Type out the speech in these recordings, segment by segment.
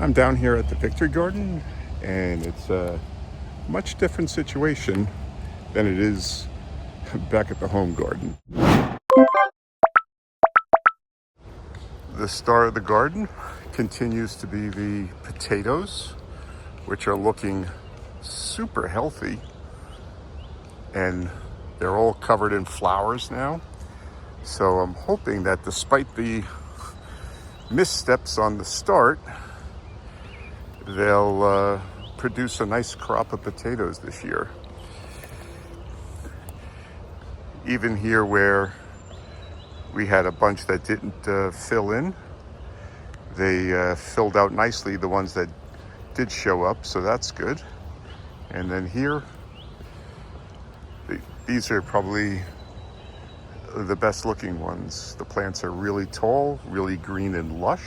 I'm down here at the Victory Garden, and it's a much different situation than it is back at the home garden. The star of the garden continues to be the potatoes, which are looking super healthy, and they're all covered in flowers now. So I'm hoping that despite the missteps on the start, they'll produce a nice crop of potatoes this year. Even here where we had a bunch that didn't fill in, they filled out nicely, the ones that did show up, so that's good. And then here, these are probably the best looking ones. The plants are really tall, really green and lush.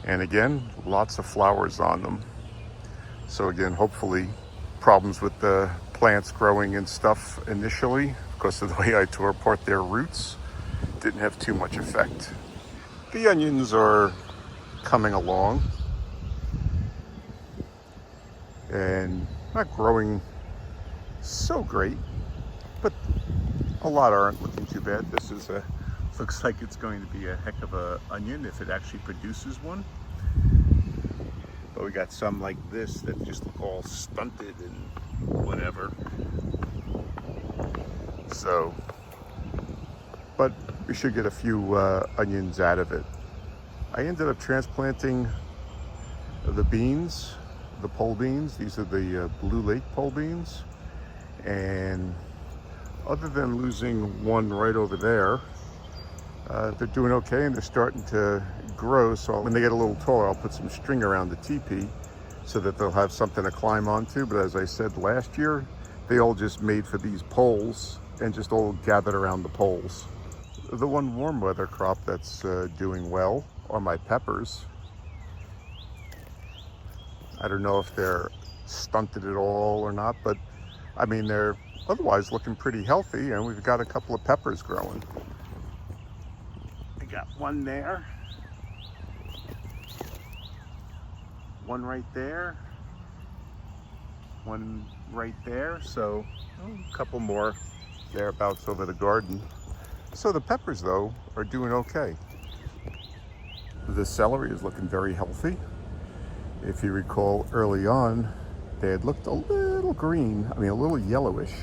And again, lots of flowers on them. So again, hopefully problems with the plants growing and stuff initially, because of the way I tore apart their roots, didn't have too much effect. The onions are coming along and not growing so great, but a lot aren't looking too bad. This is looks like it's going to be a heck of a onion if it actually produces one. But we got some like this that just look all stunted and whatever. So, but we should get a few onions out of it. I ended up transplanting the beans, the pole beans. These are the Blue Lake pole beans. And other than losing one right over there, they're doing okay and they're starting to grow. So when they get a little taller, I'll put some string around the teepee so that they'll have something to climb onto. But as I said last year, they all just made for these poles and just all gathered around the poles. The one warm weather crop that's doing well are my peppers. I don't know if they're stunted at all or not, but I mean, they're otherwise looking pretty healthy, and we've got a couple of peppers growing. I got one there, one right there, one right there, so a couple more thereabouts over the garden. So the peppers, though, are doing okay. The celery is looking very healthy. If you recall early on, they had looked a little green, I mean a little yellowish,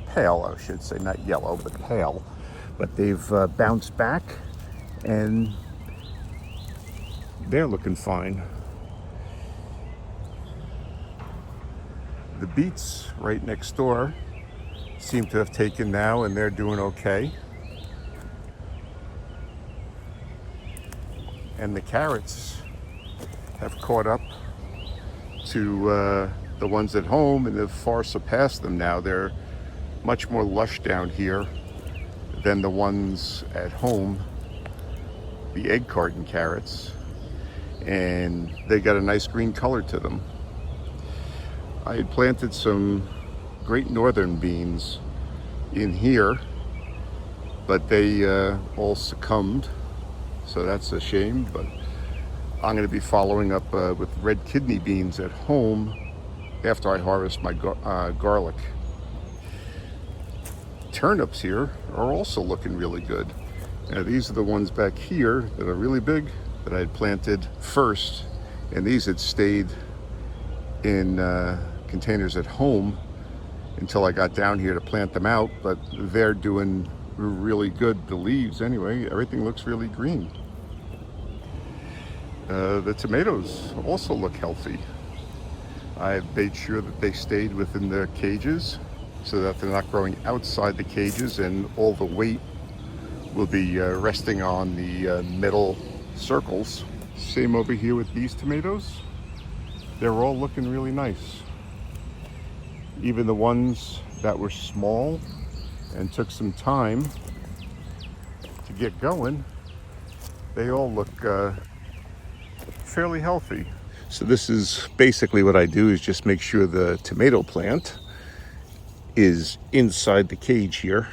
pale I should say, not yellow, but pale. But they've bounced back and they're looking fine. The beets right next door seem to have taken now and they're doing okay. And the carrots have caught up to the ones at home and have far surpassed them now. They're much more lush down here than the ones at home, the egg carton carrots, and they got a nice green color to them. I had planted some great northern beans in here, but they all succumbed, so that's a shame. But I'm going to be following up with red kidney beans at home after I harvest my garlic. Turnips here are also looking really good. These are the ones back here that are really big that I had planted first, and these had stayed in containers at home until I got down here to plant them out, but they're doing really good. The leaves anyway, everything looks really green. The tomatoes also look healthy. I've made sure that they stayed within the cages so that they're not growing outside the cages, and all the weight will be resting on the metal circles. Same over here with these tomatoes. They're all looking really nice. Even the ones that were small and took some time to get going, they all look fairly healthy. So this is basically what I do, is just make sure the tomato plant is inside the cage here,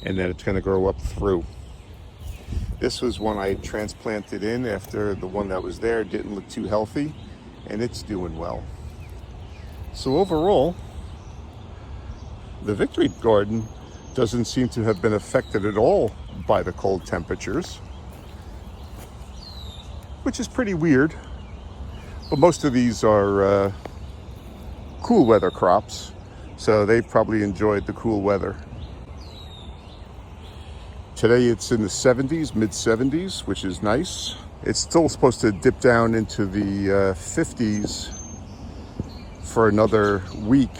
and then it's going to grow up through. This was one I transplanted in after the one that was there didn't look too healthy, and it's doing well. So overall, the Victory garden doesn't seem to have been affected at all by the cold temperatures, which is pretty weird. But most of these are cool weather crops, so they probably enjoyed the cool weather. Today it's in the 70s, mid 70s, which is nice. It's still supposed to dip down into the 50s for another week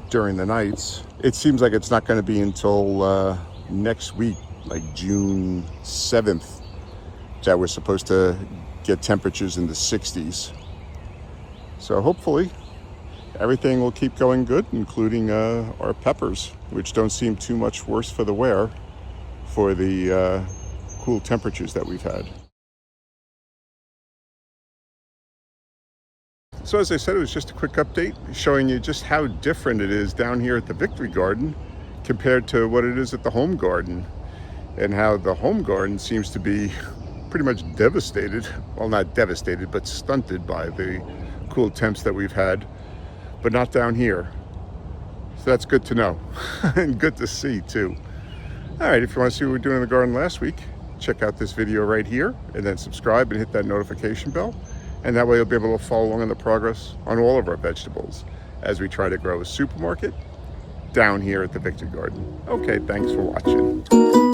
during the nights. It seems like it's not going to be until next week, like June 7th, that we're supposed to get temperatures in the 60s. So hopefully everything will keep going good, including our peppers, which don't seem too much worse for the wear for the cool temperatures that we've had. So as I said, it was just a quick update showing you just how different it is down here at the Victory Garden compared to what it is at the home garden, and how the home garden seems to be pretty much devastated. Well, not devastated, but stunted by the cool temps that we've had, but not down here. So that's good to know and good to see too. All right, if you want to see what we're doing in the garden last week, check out this video right here and then subscribe and hit that notification bell. And that way you'll be able to follow along in the progress on all of our vegetables as we try to grow a supermarket down here at the Victory Garden. Okay, thanks for watching.